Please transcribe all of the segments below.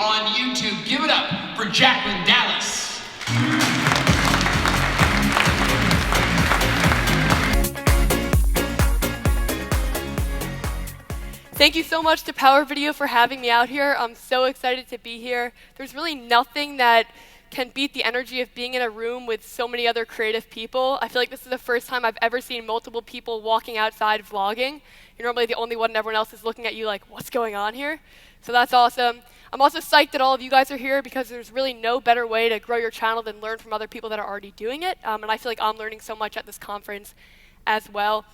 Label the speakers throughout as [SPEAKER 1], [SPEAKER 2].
[SPEAKER 1] on YouTube. Give it up for Jacqueline Dallas.
[SPEAKER 2] Thank you so much to Power Video for having me out here. I'm so excited to be here. There's really nothing that can beat the energy of being in a room with so many other creative people. I feel like this is the first time I've ever seen multiple people walking outside vlogging. You're normally the only one and everyone else is looking at you like, what's going on here? So that's awesome. I'm also psyched that all of you guys are here because there's really no better way to grow your channel than learn from other people that are already doing it. And I feel like I'm learning so much at this conference as well.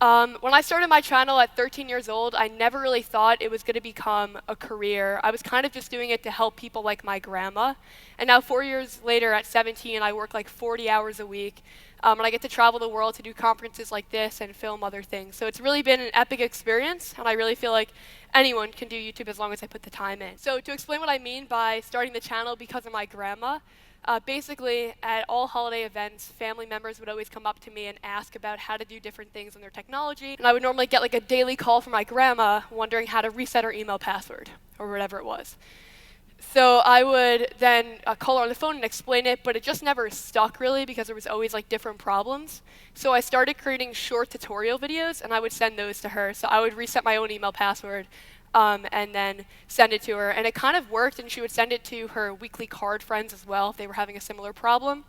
[SPEAKER 2] When I started my channel at 13 years old, I never really thought it was going to become a career. I was kind of just doing it to help people like my grandma. And now 4 years later, at 17, I work like 40 hours a week. And I get to travel the world to do conferences like this and film other things. So it's really been an epic experience, and I really feel like anyone can do YouTube as long as I put the time in. So to explain what I mean by starting the channel because of my grandma, basically, at all holiday events, family members would always come up to me and ask about how to do different things on their technology. And I would normally get like a daily call from my grandma wondering how to reset her email password or whatever it was. So I would then call her on the phone and explain it, but it just never stuck really because there was always like different problems. So I started creating short tutorial videos and I would send those to her. So I would reset my own email password and then send it to her. And it kind of worked, and she would send it to her weekly card friends as well if they were having a similar problem.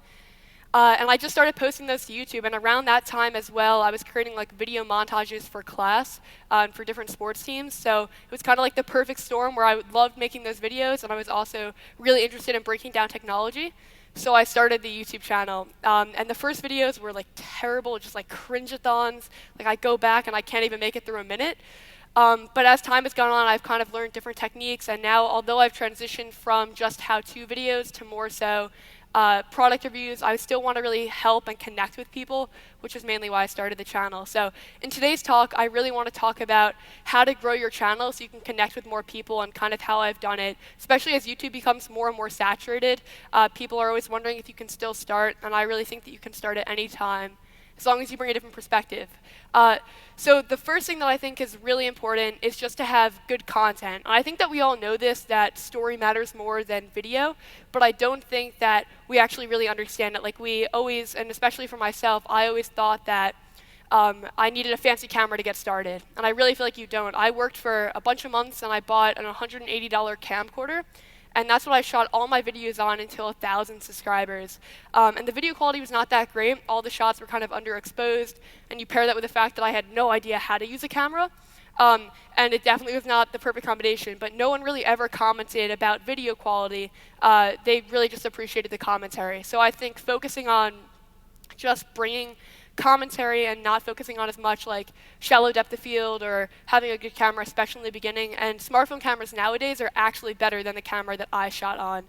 [SPEAKER 2] And I just started posting those to YouTube, and around that time as well, I was creating like video montages for class and for different sports teams. So it was kind of like the perfect storm where I loved making those videos, and I was also really interested in breaking down technology. So I started the YouTube channel, and the first videos were like terrible, just like cringe-a-thons. Like I go back and I can't even make it through a minute. But as time has gone on, I've kind of learned different techniques, and now, although I've transitioned from just how-to videos to more so product reviews, I still want to really help and connect with people, which is mainly why I started the channel. So in today's talk, I really want to talk about how to grow your channel so you can connect with more people and kind of how I've done it, especially as YouTube becomes more and more saturated. People are always wondering if you can still start, and I really think that you can start at any time, as long as you bring a different perspective. So the first thing that I think is really important is just to have good content. And I think that we all know this, that story matters more than video, but I don't think that we actually really understand it. Like we always, and especially for myself, I always thought that I needed a fancy camera to get started. And I really feel like you don't. I worked for a bunch of months and I bought an $180 camcorder. And that's what I shot all my videos on until 1,000 subscribers. And the video quality was not that great. All the shots were kind of underexposed. And you pair that with the fact that I had no idea how to use a camera. And it definitely was not the perfect combination. But no one really ever commented about video quality. They really just appreciated the commentary. So I think focusing on just bringing commentary and not focusing on as much like shallow depth of field or having a good camera, especially in the beginning. And smartphone cameras nowadays are actually better than the camera that I shot on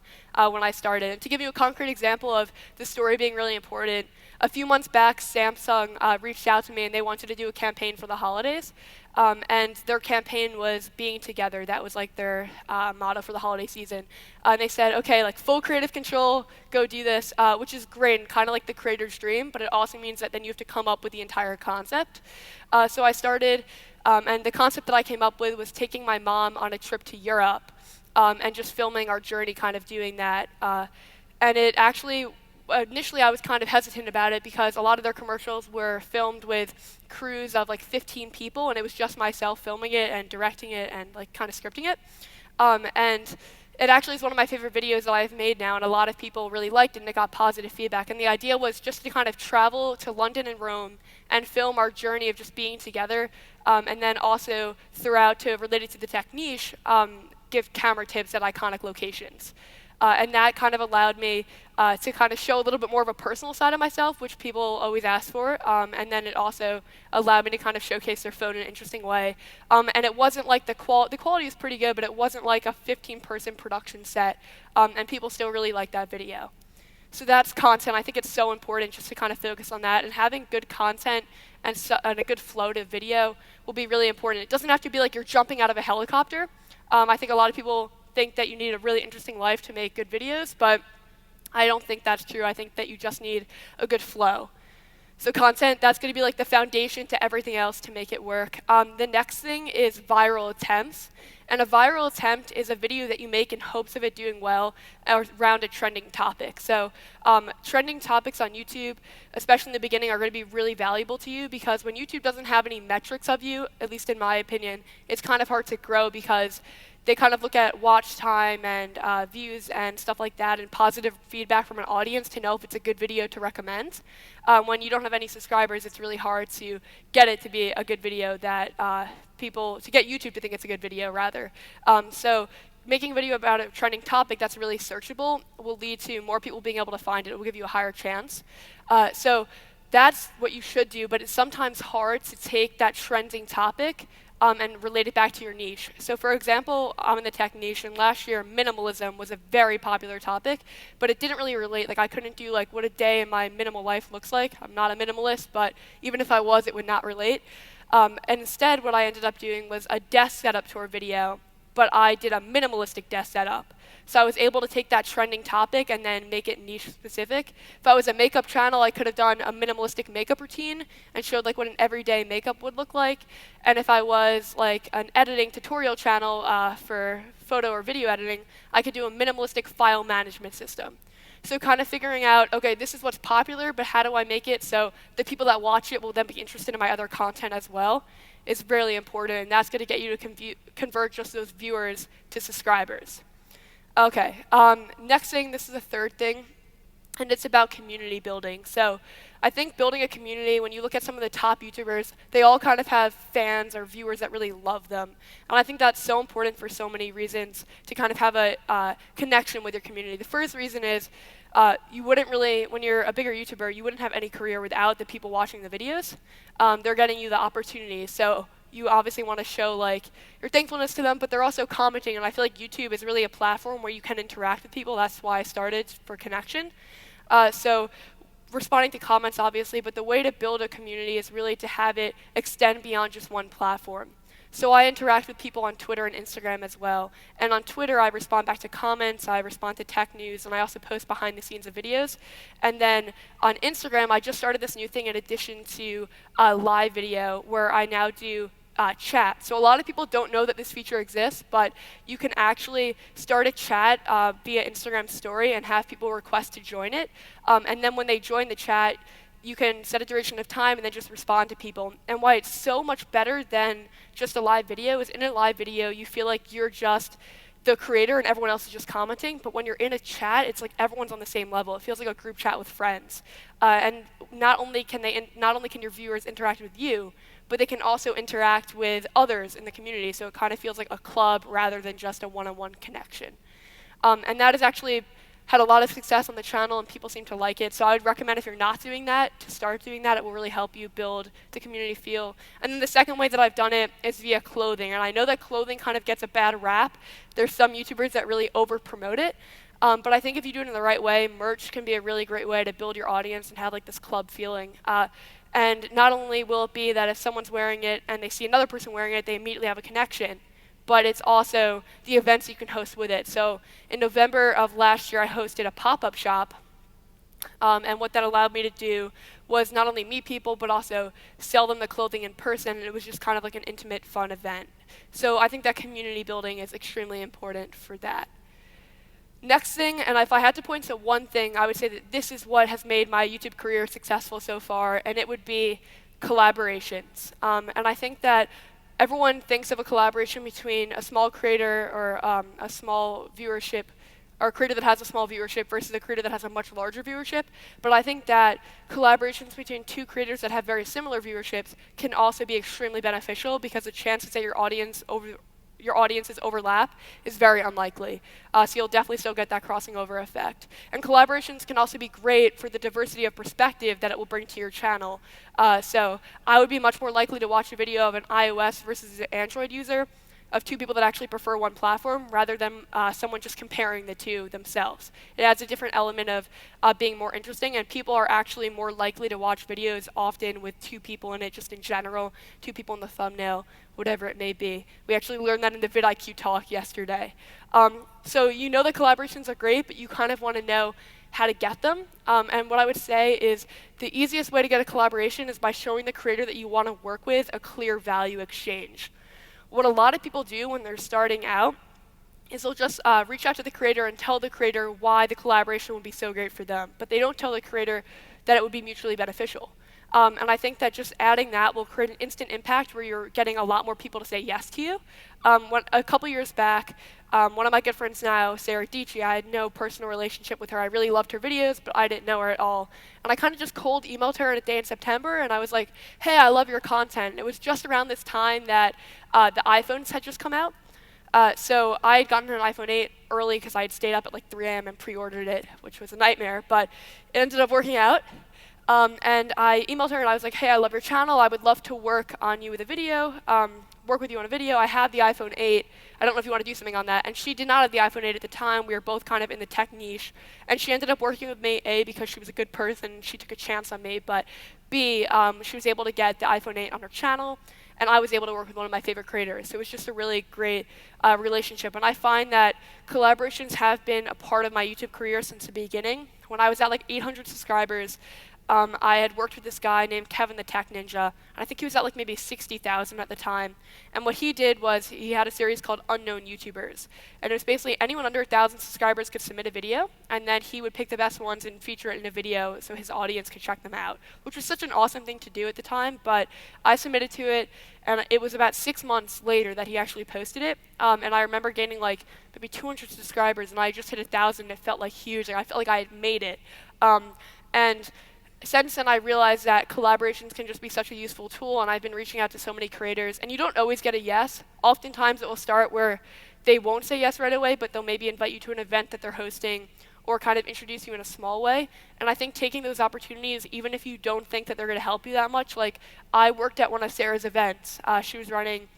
[SPEAKER 2] when I started. And to give you a concrete example of the story being really important, a few months back, Samsung reached out to me and they wanted to do a campaign for the holidays. And their campaign was being together. That was like their motto for the holiday season. And they said, okay, like full creative control, go do this, which is great and kind of like the creator's dream, but it also means that then you have to come up with the entire concept. So I started, and the concept that I came up with was taking my mom on a trip to Europe and just filming our journey, kind of doing that. And it actually, initially I was kind of hesitant about it because a lot of their commercials were filmed with crews of like 15 people, and it was just myself filming it and directing it and like kind of scripting it. And it actually is one of my favorite videos that I've made now, and a lot of people really liked it and it got positive feedback. And the idea was just to kind of travel to London and Rome and film our journey of just being together, and then also throughout, to related to the tech niche, give camera tips at iconic locations. And that kind of allowed me to kind of show a little bit more of a personal side of myself, which people always ask for. And then it also allowed me to kind of showcase their phone in an interesting way. And it wasn't like the quality is pretty good, but it wasn't like a 15-person production set. And people still really liked that video. So that's content. I think it's so important just to kind of focus on that. And having good content and a good flow to video will be really important. It doesn't have to be like you're jumping out of a helicopter. I think a lot of people think that you need a really interesting life to make good videos, but I don't think that's true. I think that you just need a good flow. So content, that's going to be like the foundation to everything else to make it work. The next thing is viral attempts. And a viral attempt is a video that you make in hopes of it doing well around a trending topic. So trending topics on YouTube, especially in the beginning, are going to be really valuable to you because when YouTube doesn't have any metrics of you, at least in my opinion, it's kind of hard to grow because they kind of look at watch time and views and stuff like that and positive feedback from an audience to know if it's a good video to recommend. When you don't have any subscribers, it's really hard to get it to be a good video that to get YouTube to think it's a good video, rather. So making a video about a trending topic that's really searchable will lead to more people being able to find it. It will give you a higher chance. So that's what you should do, but it's sometimes hard to take that trending topic and relate it back to your niche. So for example, I'm in the tech niche, and last year minimalism was a very popular topic, but it didn't really relate. Like I couldn't do like what a day in my minimal life looks like. I'm not a minimalist, but even if I was, it would not relate. And instead, what I ended up doing was a desk setup tour video, but I did a minimalistic desk setup. So I was able to take that trending topic and then make it niche specific. If I was a makeup channel, I could have done a minimalistic makeup routine and showed like what an everyday makeup would look like. And if I was like an editing tutorial channel for photo or video editing, I could do a minimalistic file management system. So kind of figuring out, okay, this is what's popular, but how do I make it so the people that watch it will then be interested in my other content as well is really important, and that's going to get you to convert just those viewers to subscribers. Okay, next thing, this is the third thing, and it's about community building. So I think building a community, when you look at some of the top YouTubers, they all kind of have fans or viewers that really love them. And I think that's so important for so many reasons to kind of have a connection with your community. The first reason is you wouldn't really, when you're a bigger YouTuber, you wouldn't have any career without the people watching the videos. They're getting you the opportunity. So you obviously want to show like your thankfulness to them, but they're also commenting, and I feel like YouTube is really a platform where you can interact with people. That's why I started, for connection. So responding to comments, obviously, but the way to build a community is really to have it extend beyond just one platform. So I interact with people on Twitter and Instagram as well. And on Twitter, I respond back to comments, I respond to tech news, and I also post behind the scenes of videos. And then on Instagram, I just started this new thing in addition to live video, where I now do chat. So a lot of people don't know that this feature exists, but you can actually start a chat via Instagram story and have people request to join it. And then when they join the chat, you can set a duration of time and then just respond to people. And why it's so much better than just a live video is in a live video, you feel like you're just the creator and everyone else is just commenting. But when you're in a chat, it's like everyone's on the same level. It feels like a group chat with friends. And not only can your viewers interact with you, but they can also interact with others in the community. So it kind of feels like a club rather than just a one-on-one connection. And that has actually had a lot of success on the channel, and people seem to like it. So I would recommend, if you're not doing that, to start doing that. It will really help you build the community feel. And then the second way that I've done it is via clothing. And I know that clothing kind of gets a bad rap. There's some YouTubers that really over-promote it. But I think if you do it in the right way, merch can be a really great way to build your audience and have like this club feeling. And not only will it be that if someone's wearing it and they see another person wearing it, they immediately have a connection, but it's also the events you can host with it. So in November of last year, I hosted a pop-up shop. And what that allowed me to do was not only meet people, but also sell them the clothing in person. And it was just kind of like an intimate, fun event. So I think that community building is extremely important for that. Next thing, and if I had to point to one thing, I would say that this is what has made my YouTube career successful so far, and it would be collaborations. And I think that everyone thinks of a collaboration between a small creator or a small viewership, or a creator that has a small viewership versus a creator that has a much larger viewership. But I think that collaborations between two creators that have very similar viewerships can also be extremely beneficial, because the chances that your audiences overlap is very unlikely. So you'll definitely still get that crossing over effect. And collaborations can also be great for the diversity of perspective that it will bring to your channel. So I would be much more likely to watch a video of an iOS versus an Android user of two people that actually prefer one platform rather than someone just comparing the two themselves. It adds a different element of being more interesting, and people are actually more likely to watch videos often with two people in it, just in general, two people in the thumbnail, whatever it may be. We actually learned that in the vidIQ talk yesterday. So you know that collaborations are great, but you kind of want to know how to get them. And what I would say is the easiest way to get a collaboration is by showing the creator that you want to work with a clear value exchange. What a lot of people do when they're starting out is they'll just reach out to the creator and tell the creator why the collaboration would be so great for them. But they don't tell the creator that it would be mutually beneficial. And I think that just adding that will create an instant impact where you're getting a lot more people to say yes to you. A couple years back, one of my good friends now, Sarah Dietschy, I had no personal relationship with her. I really loved her videos, but I didn't know her at all. And I kind of just cold emailed her on a day in September, and I was like, hey, I love your content. And it was just around this time that the iPhones had just come out. So I had gotten an iPhone 8 early because I had stayed up at like 3 a.m. and pre-ordered it, which was a nightmare, but it ended up working out. And I emailed her and I was like, hey, I love your channel. I would love to work on you with a video, work with you on a video. I have the iPhone 8. I don't know if you want to do something on that. And she did not have the iPhone 8 at the time. We were both kind of in the tech niche. And she ended up working with me, A, because she was a good person. She took a chance on me. But B, she was able to get the iPhone 8 on her channel. And I was able to work with one of my favorite creators. So it was just a really great relationship. And I find that collaborations have been a part of my YouTube career since the beginning. When I was at like 800 subscribers, I had worked with this guy named Kevin the Tech Ninja, and I think he was at like maybe 60,000 at the time. And what he did was he had a series called Unknown YouTubers, and it was basically anyone under 1,000 subscribers could submit a video, and then he would pick the best ones and feature it in a video so his audience could check them out, which was such an awesome thing to do at the time. But I submitted to it, and it was about 6 months later that he actually posted it. And I remember gaining like maybe 200 subscribers, and I just hit 1,000. And it felt like huge. Like I felt like I had made it. And since then, I realized that collaborations can just be such a useful tool, and I've been reaching out to so many creators. And you don't always get a yes. Oftentimes, it will start where they won't say yes right away, but they'll maybe invite you to an event that they're hosting or kind of introduce you in a small way. And I think taking those opportunities, even if you don't think that they're going to help you that much, like I worked at one of Sarah's events. She was running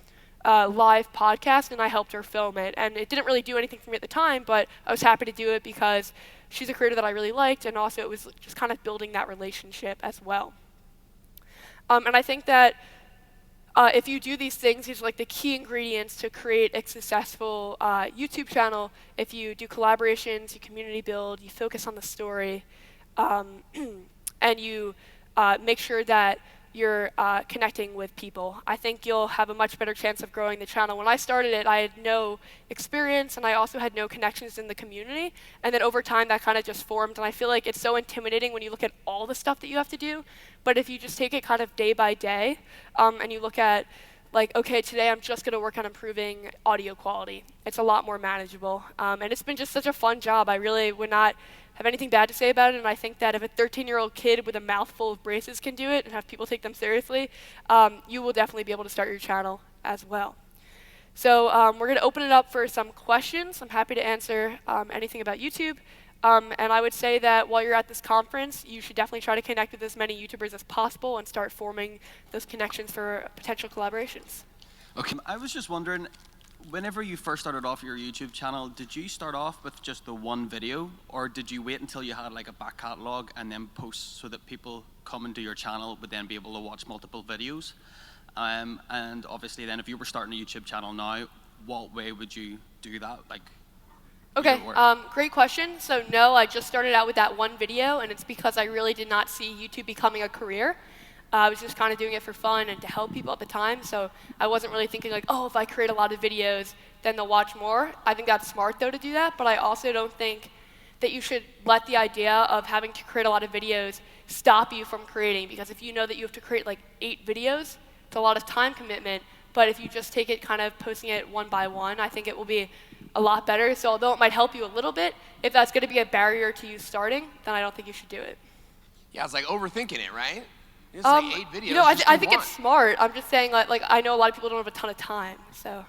[SPEAKER 2] a live podcast, and I helped her film it. And it didn't really do anything for me at the time, but I was happy to do it because she's a creator that I really liked, and also it was just kind of building that relationship as well. And I think that if you do these things, these are like the key ingredients to create a successful YouTube channel. If you do collaborations, you community build, you focus on the story, and you make sure that you're connecting with people, I think you'll have a much better chance of growing the channel. When I started it, I had no experience, and I also had no connections in the community. And then over time, that kind of just formed. And I feel like it's so intimidating when you look at all the stuff that you have to do. But if you just take it kind of day by day, and you look at, like, okay, today I'm just going to work on improving audio quality, it's a lot more manageable. And it's been just such a fun job. I really would not have anything bad to say about it, and I think that if a 13-year-old kid with a mouthful of braces can do it and have people take them seriously, you will definitely be able to start your channel as well. So we're going to open it up for some questions. I'm happy to answer anything about YouTube. And I would say that while you're at this conference, you should definitely try to connect with as many YouTubers as possible and start forming those connections for potential collaborations.
[SPEAKER 3] Okay, I was just wondering, whenever you first started off your YouTube channel, did you start off with just the one video, or did you wait until you had like a back catalog and then post so that people coming to your channel would then be able to watch multiple videos? And obviously then if you were starting a YouTube channel now, what way would you do that? Like,
[SPEAKER 2] okay, great question. So no, I just started out with that one video, and it's because I really did not see YouTube becoming a career. I was just kind of doing it for fun and to help people at the time, so I wasn't really thinking like, oh, if I create a lot of videos, then they'll watch more. I think that's smart, though, to do that, but I also don't think that you should let the idea of having to create a lot of videos stop you from creating, because if you know that you have to create like 8 videos, it's a lot of time commitment, but if you just take it kind of posting it one by one, I think it will be a lot better. So although it might help you a little bit, if that's going to be a barrier to you starting, then I don't think you should do it.
[SPEAKER 1] Yeah, it's like overthinking it, right? It's like 8 videos.
[SPEAKER 2] You know, I think it's smart. I'm just saying, like I know a lot of people don't have a ton of time, so.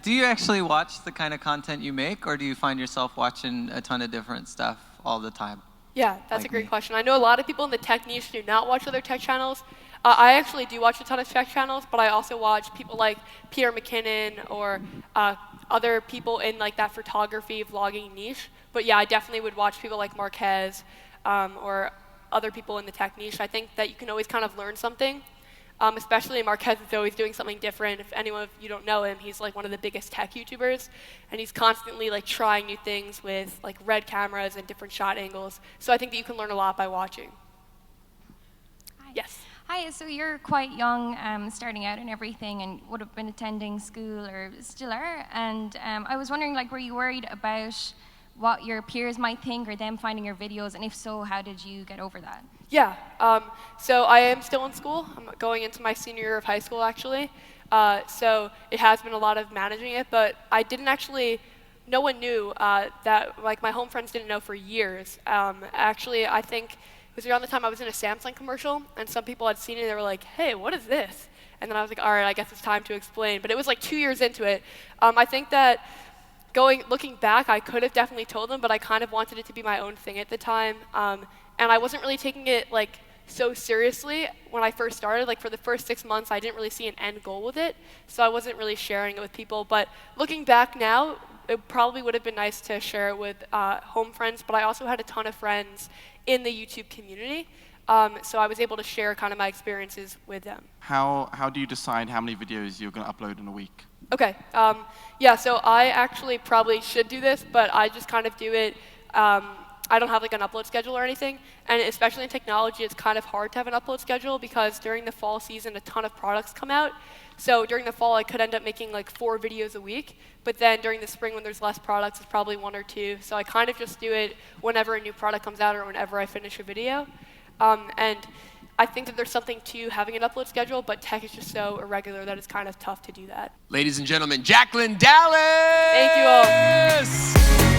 [SPEAKER 4] Do you actually watch the kind of content you make, or do you find yourself watching a ton of different stuff all the time?
[SPEAKER 2] Yeah, that's a great question. I know a lot of people in the tech niche do not watch other tech channels. I actually do watch a ton of tech channels, but I also watch people like Peter McKinnon or other people in like that photography, vlogging niche. But yeah, I definitely would watch people like Marquez or other people in the tech niche. I think that you can always kind of learn something. Especially Marquez is always doing something different. If anyone of you don't know him, he's like one of the biggest tech YouTubers, and he's constantly like trying new things with like red cameras and different shot angles. So I think that you can learn a lot by watching.
[SPEAKER 5] Hi.
[SPEAKER 2] Yes.
[SPEAKER 5] Hi, so you're quite young, starting out and everything, and would have been attending school or still are. And I was wondering, like, were you worried about what your peers might think or them finding your videos? And if so, how did you get over that?
[SPEAKER 2] Yeah, so I am still in school. I'm going into my senior year of high school, actually. So it has been a lot of managing it, but I didn't actually, no one knew that, like my home friends didn't know for years. Actually, I think it was around the time I was in a Samsung commercial, and some people had seen it, and they were like, hey, what is this? And then I was like, all right, I guess it's time to explain. But it was like 2 years into it. I think that looking back, I could have definitely told them, but I kind of wanted it to be my own thing at the time. And I wasn't really taking it like so seriously when I first started. Like for the first 6 months, I didn't really see an end goal with it, so I wasn't really sharing it with people. But looking back now, it probably would have been nice to share it with home friends, but I also had a ton of friends in the YouTube community, so I was able to share kind of my experiences with them.
[SPEAKER 6] How do you decide how many videos you're going to upload in a week?
[SPEAKER 2] Okay, yeah, so I actually probably should do this, but I just kind of do it. I don't have like an upload schedule or anything, and especially in technology, it's kind of hard to have an upload schedule because during the fall season, a ton of products come out. So during the fall, I could end up making like 4 videos a week, but then during the spring when there's less products, it's probably 1 or 2. So I kind of just do it whenever a new product comes out or whenever I finish a video. And I think that there's something to having an upload schedule, but tech is just so irregular that it's kind of tough to do that.
[SPEAKER 1] Ladies and gentlemen, Jacqueline Dallas!
[SPEAKER 2] Thank you all.